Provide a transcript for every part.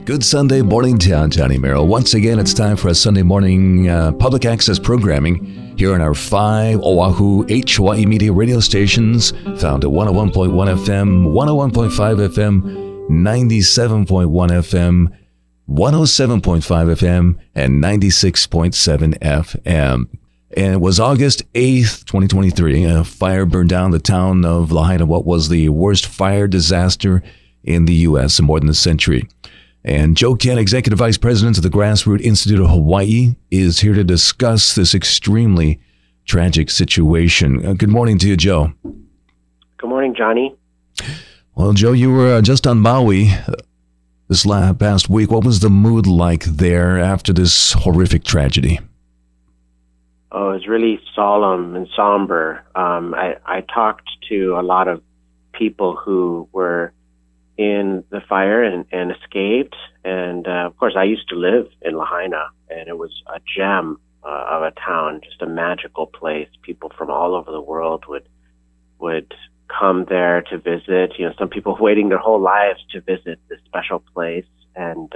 Good Sunday morning, Johnny Merrill. Once again, it's time for a Sunday morning public access programming here on our 5 Oahu H Hawaii media radio stations, found at 101.1 FM, 101.5 FM, 97.1 FM, 107.5 FM, and 96.7 FM. And it was August 8th, 2023. A fire burned down the town of Lahaina, what was the worst fire disaster in the U.S. in more than a century. And Joe Kent, Executive Vice President of the Grassroots Institute of Hawaii, is here to discuss this extremely tragic situation. Good morning to you, Joe. Good morning, Johnny. Well, Joe, you were just on Maui this past week. What was the mood like there after this horrific tragedy? Oh, it was really solemn and somber. I talked to a lot of people who were in the fire and escaped. And of course, I used to live in Lahaina, and it was a gem of a town, just a magical place. People from all over the world would come there to visit. You know, some people waiting their whole lives to visit this special place, and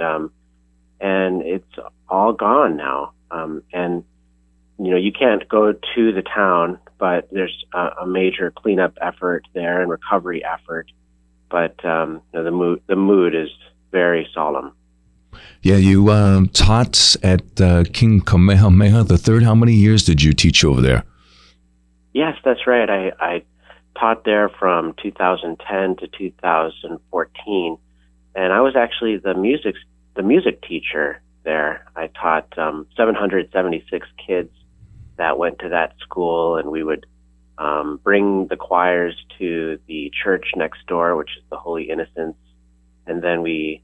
it's all gone now. And you know, you can't go to the town, but there's a major cleanup effort there and recovery effort. But the mood is very solemn. Yeah, you taught at King Kamehameha III. How many years did you teach over there? Yes, that's right. I taught there from 2010 to 2014, and I was actually the music teacher there. I taught 776 kids that went to that school, and we would bring the choirs to the church next door, which is the Holy Innocents, and then we,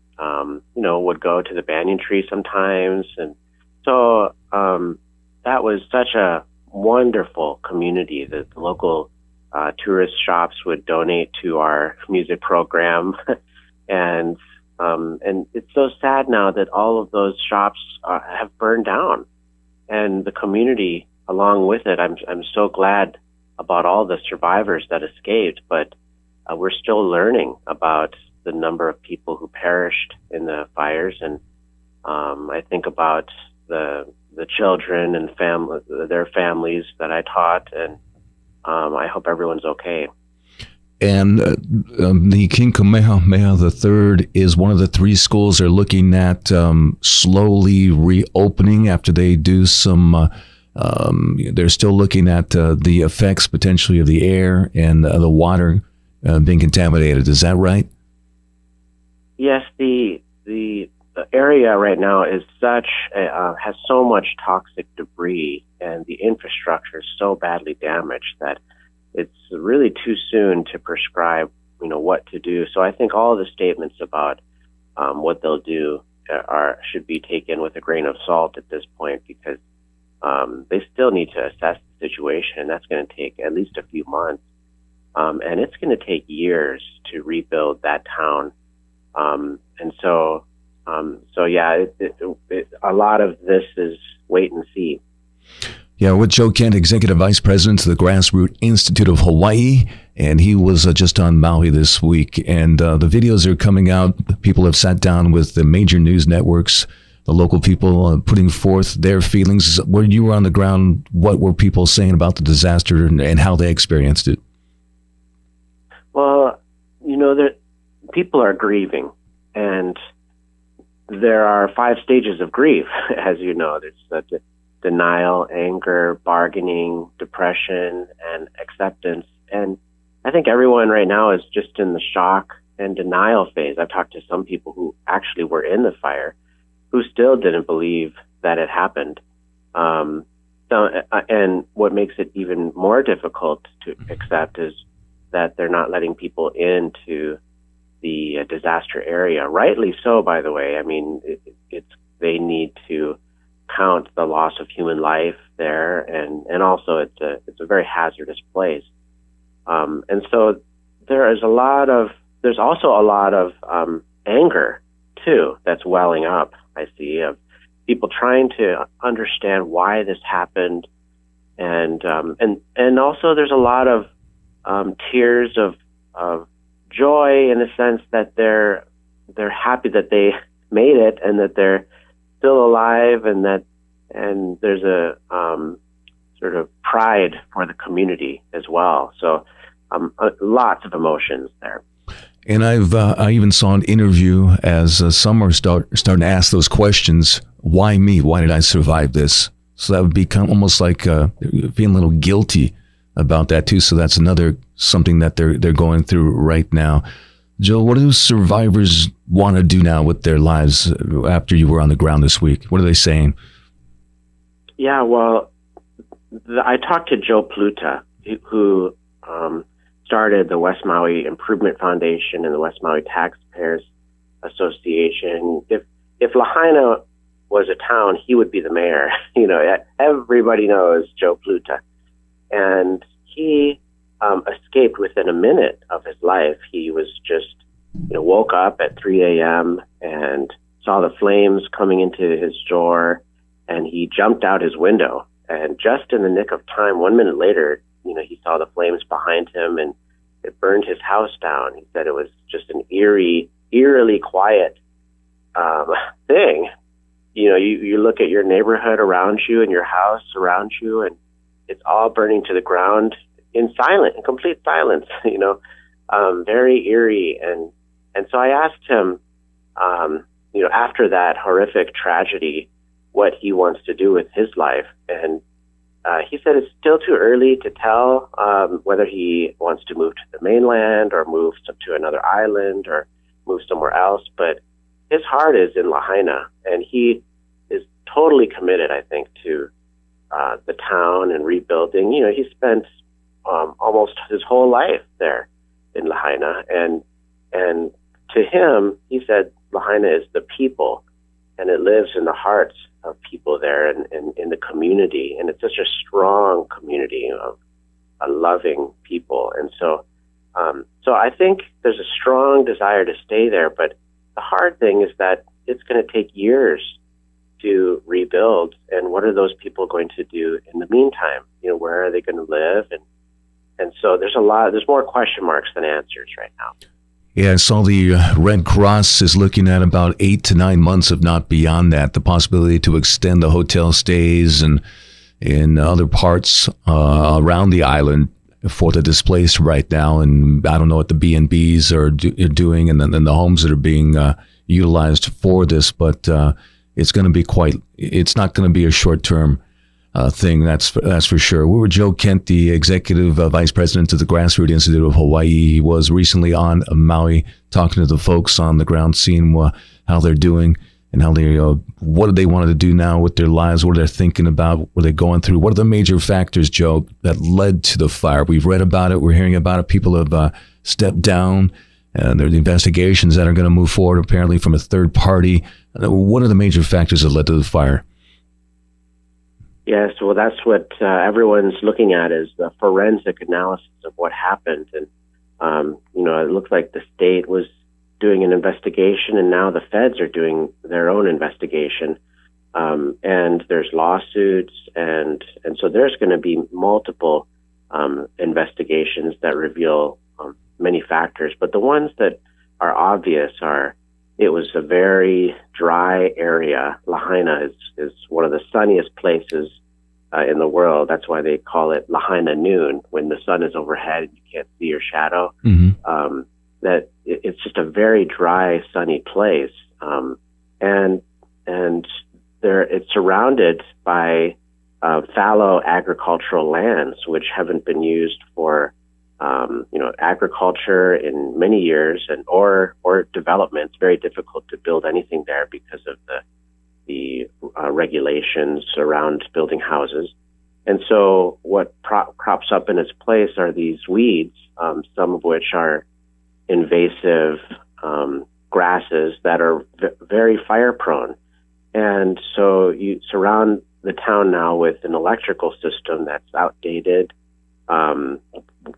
would go to the banyan tree sometimes, and so that was such a wonderful community. The local tourist shops would donate to our music program, and it's so sad now that all of those shops have burned down, and the community along with it. I'm so glad about all the survivors that escaped, but we're still learning about the number of people who perished in the fires, and I think about the children and their families that I taught, and I hope everyone's okay. And the King Kamehameha III is one of the 3 schools they're looking at slowly reopening after they do some. They're still looking at the effects potentially of the air and the water being contaminated. Is that right? Yes, the area right now is has so much toxic debris, and the infrastructure is so badly damaged that it's really too soon to prescribe, what to do. So I think all the statements about what they'll do should be taken with a grain of salt at this point, because they still need to assess the situation, and that's going to take at least a few months. And it's going to take years to rebuild that town. A lot of this is wait and see. Yeah, with Joe Kent, Executive Vice President of the Grassroots Institute of Hawaii, and he was just on Maui this week. And the videos are coming out. People have sat down with the major news networks, the local people putting forth their feelings. When you were on the ground, what were people saying about the disaster and how they experienced it? Well, people are grieving, and there are 5 stages of grief, as you know. There's denial, anger, bargaining, depression, and acceptance. And I think everyone right now is just in the shock and denial phase. I've talked to some people who actually were in the fire who still didn't believe that it happened. And what makes it even more difficult to accept is that they're not letting people into the disaster area. Rightly so, by the way. I mean, they need to count the loss of human life there, and also it's a very hazardous place. And so there's also a lot of anger too that's welling up. I see of people trying to understand why this happened, and also there's a lot of tears of joy, in the sense that they're happy that made it and that they're still alive, and there's a sort of pride for the community as well. So lots of emotions there. And I even saw an interview as some are starting to ask those questions. Why me? Why did I survive this? So that would become almost like feeling a little guilty about that too. So that's another something that they're going through right now. Joe, what do survivors want to do now with their lives after you were on the ground this week? What are they saying? Yeah, well, I talked to Joe Pluta, who started the West Maui Improvement Foundation and the West Maui Taxpayers Association. If Lahaina was a town, he would be the mayor. Everybody knows Joe Pluta. And he escaped within a minute of his life. He was just, woke up at 3 a.m. and saw the flames coming into his door, and he jumped out his window. And just in the nick of time, 1 minute later, he saw the flames behind him, and it burned his house down. He said it was just an eerily quiet thing. You look at your neighborhood around you and your house around you, and it's all burning to the ground in complete silence. Very eerie. And so I asked him, after that horrific tragedy, what he wants to do with his life, and he said it's still too early to tell whether he wants to move to the mainland or move to another island or move somewhere else. But his heart is in Lahaina, and he is totally committed, I think, to the town and rebuilding. He spent almost his whole life there in Lahaina, and to him, he said Lahaina is the people, and it lives in the hearts of people there and in the community. And it's such a strong community of loving people. And so I think there's a strong desire to stay there. But the hard thing is that it's going to take years to rebuild. And what are those people going to do in the meantime? Where are they going to live? And so there's more question marks than answers right now. Yeah, I saw the Red Cross is looking at about 8 to 9 months, if not beyond that, the possibility to extend the hotel stays and in other parts around the island for the displaced right now. And I don't know what the B&Bs are doing and then the homes that are being utilized for this, but it's going to be it's not going to be a short-term thing, that's for sure. We were Joe Kent, the executive vice president of the Grassroots Institute of Hawaii. He was recently on Maui talking to the folks on the ground, seeing how they're doing and how they, what do they want to do now with their lives, what are they thinking about, what are they going through, what are the major factors, Joe, that led to the fire? We've read about it, we're hearing about it. People have stepped down, and there are the investigations that are going to move forward, apparently from a third party. What are the major factors that led to the fire? Yes, well, that's what everyone's looking at, is the forensic analysis of what happened. And, it looks like the state was doing an investigation, and now the feds are doing their own investigation. And there's lawsuits, and so there's going to be multiple investigations that reveal many factors. But the ones that are obvious are, it was a very dry area. Lahaina is one of the sunniest places in the world. That's why they call it Lahaina noon, when the sun is overhead and you can't see your shadow. Mm-hmm. It's just a very dry, sunny place, and it's surrounded by fallow agricultural lands which haven't been used for agriculture in many years, or development. It's very difficult to build anything there because of the regulations around building houses. And so what crops up in its place are these weeds, some of which are invasive grasses that are very fire prone. And so you surround the town now with an electrical system that's outdated,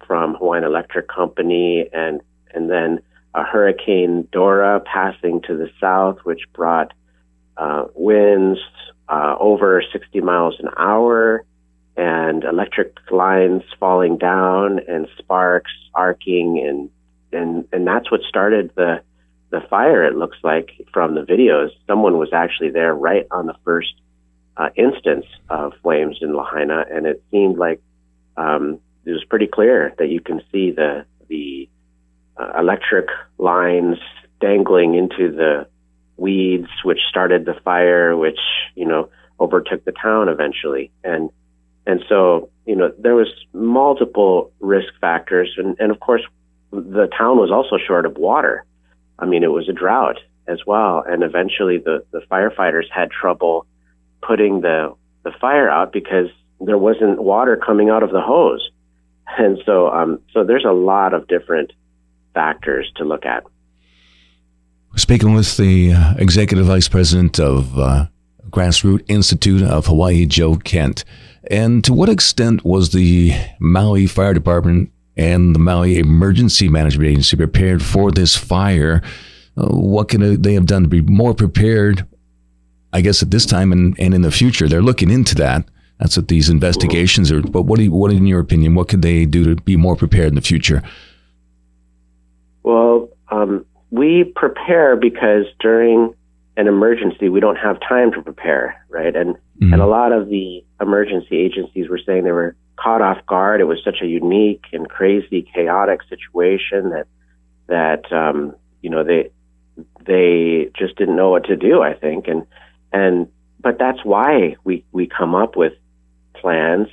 from Hawaiian Electric Company, and then a Hurricane Dora passing to the south, which brought winds over 60 miles an hour, and electric lines falling down, and sparks arcing, and that's what started the the fire, it looks like from the videos, someone was actually there right on the first instance of flames in Lahaina, and it seemed like it was pretty clear that you can see the electric lines dangling into the weeds, which started the fire, which, you know, overtook the town eventually. And so, you know, there was multiple risk factors. And of course, the town was also short of water. I mean, it was a drought as well. And eventually the firefighters had trouble putting the fire out because there wasn't water coming out of the hose. And so, so there's a lot of different factors to look at. Speaking with the Executive Vice President of Grassroots Institute of Hawaii, Joe Kent. And to what extent was the Maui Fire Department and the Maui Emergency Management Agency prepared for this fire? What can they have done to be more prepared, I guess, at this time and in the future? They're looking into that. That's what these investigations are. But what in your opinion, what could they do to be more prepared in the future? Well, we prepare because during an emergency, we don't have time to prepare, right? And and a lot of the emergency agencies were saying they were caught off guard. It was such a unique and crazy, chaotic situation that you know, they just didn't know what to do, I think. But that's why we come up with plans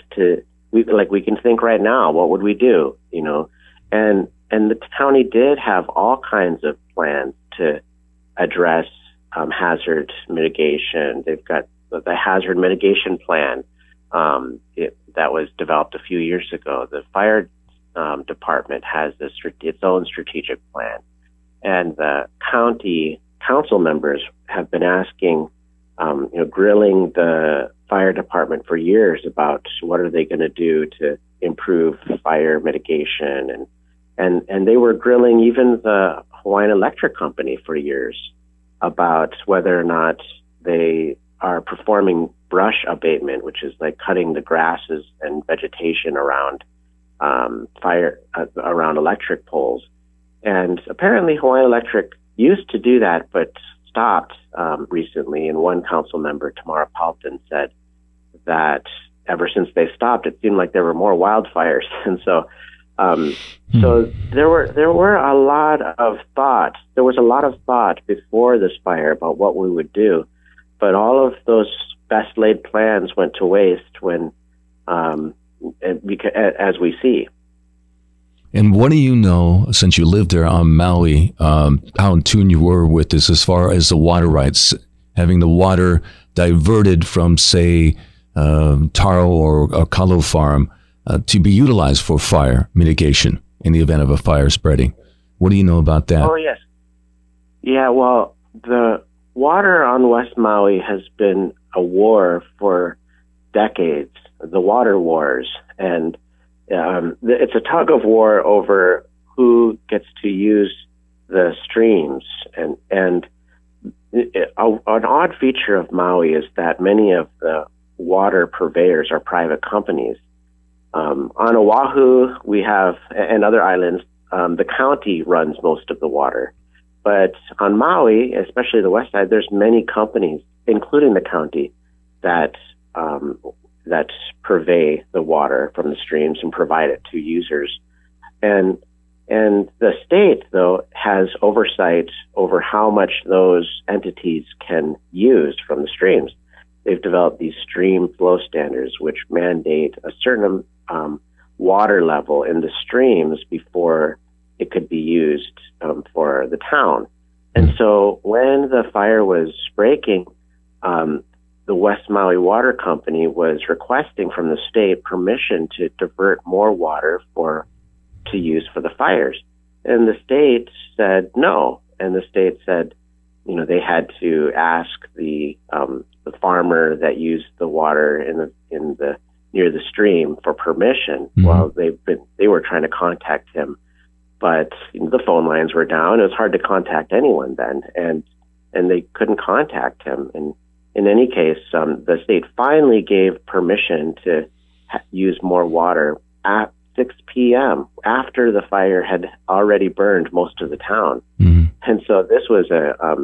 we can think right now, what would we do, you know? And the county did have all kinds of plans to address hazard mitigation. They've got the hazard mitigation plan that was developed a few years ago. The fire department has its own strategic plan. And the county council members have been asking, you know, grilling the fire department for years about what are they going to do to improve fire mitigation. And they were grilling even the Hawaiian Electric Company for years about whether or not they are performing brush abatement, which is like cutting the grasses and vegetation around around electric poles. And apparently Hawaiian Electric used to do that, but stopped recently. And one council member, Tamara Palton, said that ever since they stopped, it seemed like there were more wildfires. And so so there were a lot of thought. There was a lot of thought before this fire about what we would do, but all of those best laid plans went to waste when, as we see. And what do you know, since you lived there on Maui, how in tune you were with this as far as the water rights, having the water diverted from, say, Taro or a Kalo farm to be utilized for fire mitigation in the event of a fire spreading? What do you know about that? Oh, yes. Yeah, well, the water on West Maui has been a war for decades, the water wars. And it's a tug of war over who gets to use the streams. And an odd feature of Maui is that many of the water purveyors are private companies. On Oahu, we have, and other islands, the county runs most of the water. But on Maui, especially the west side, there's many companies, including the county, that purvey the water from the streams and provide it to users. And the state, though, has oversight over how much those entities can use from the streams. They've developed these stream flow standards, which mandate a certain water level in the streams before it could be used for the town. And so when the fire was breaking, the West Maui Water Company was requesting from the state permission to divert more water to use for the fires. And the state said no. And the state said, you know, they had to ask the farmer that used the water in the near the stream for permission. Mm-hmm. Well, they were trying to contact him, but the phone lines were down. It was hard to contact anyone then, and they couldn't contact him. And in any case, the state finally gave permission to use more water at 6 p.m. after the fire had already burned most of the town. Mm-hmm. And so this was a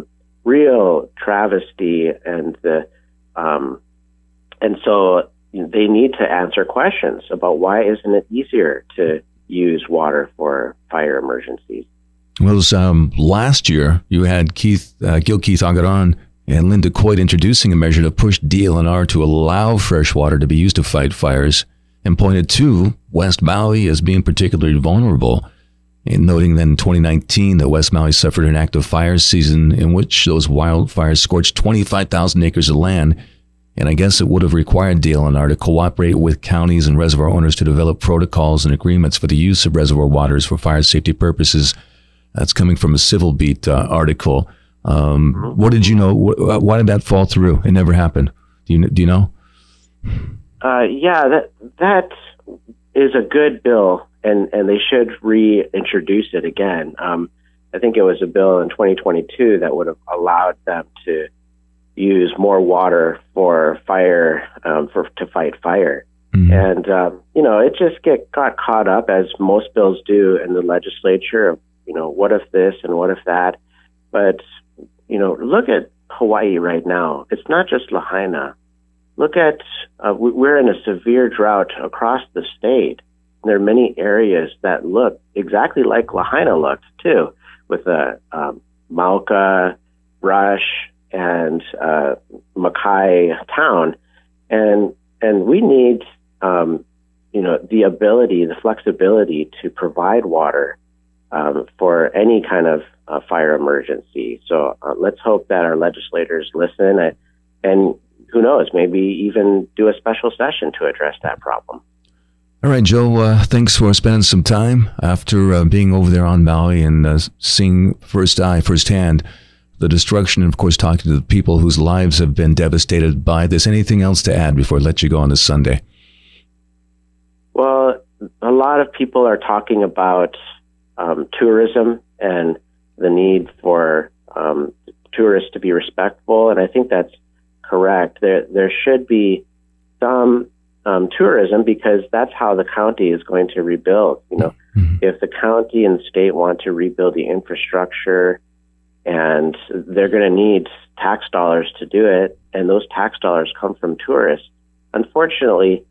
real travesty, and so they need to answer questions about why isn't it easier to use water for fire emergencies. Well, it was, last year you had Gil Keith Agaran and Linda Coit introducing a measure to push DLNR to allow fresh water to be used to fight fires, and pointed to West Maui as being particularly vulnerable, and noting that in 2019 that West Maui suffered an active fire season in which those wildfires scorched 25,000 acres of land. And I guess it would have required DLNR to cooperate with counties and reservoir owners to develop protocols and agreements for the use of reservoir waters for fire safety purposes. That's coming from a Civil Beat article. What did you know? Why did that fall through? It never happened. Do you know? Yeah, that is a good bill, and they should reintroduce it again. I think it was a bill in 2022 that would have allowed them to use more water for fire, to fight fire. Mm-hmm. And, it just got caught up, as most bills do in the legislature, of, what if this and what if that? But, look at Hawaii right now. It's not just Lahaina. Look at, we're in a severe drought across the state. There are many areas that look exactly like Lahaina looked, too, with the Mauka, Rush, and Makai town, and we need the ability, the flexibility to provide water for any kind of fire emergency. So let's hope that our legislators listen, and who knows, maybe even do a special session to address that problem. All right, Joe, thanks for spending some time after being over there on Maui and seeing firsthand the destruction, and of course talking to the people whose lives have been devastated by this. Anything else to add before I let you go on this Sunday? Well, a lot of people are talking about tourism and the need for tourists to be respectful, and I think that's correct. There should be some tourism, because that's how the county is going to rebuild. Mm-hmm. If the county and state want to rebuild the infrastructure, and they're going to need tax dollars to do it, and those tax dollars come from tourists. Unfortunately,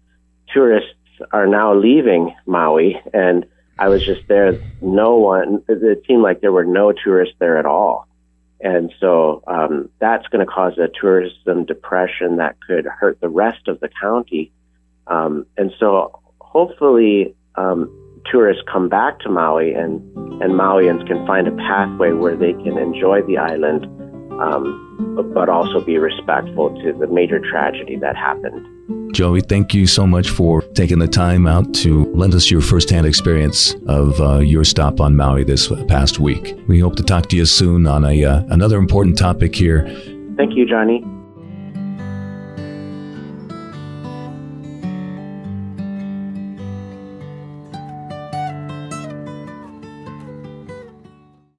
tourists are now leaving Maui, and I was just there. It seemed like there were no tourists there at all. And so that's going to cause a tourism depression that could hurt the rest of the county. And so hopefully tourists come back to Maui, and Mauians can find a pathway where they can enjoy the island, but also be respectful to the major tragedy that happened. Joey, thank you so much for taking the time out to lend us your firsthand experience of your stop on Maui this past week. We hope to talk to you soon on another important topic here. Thank you, Johnny.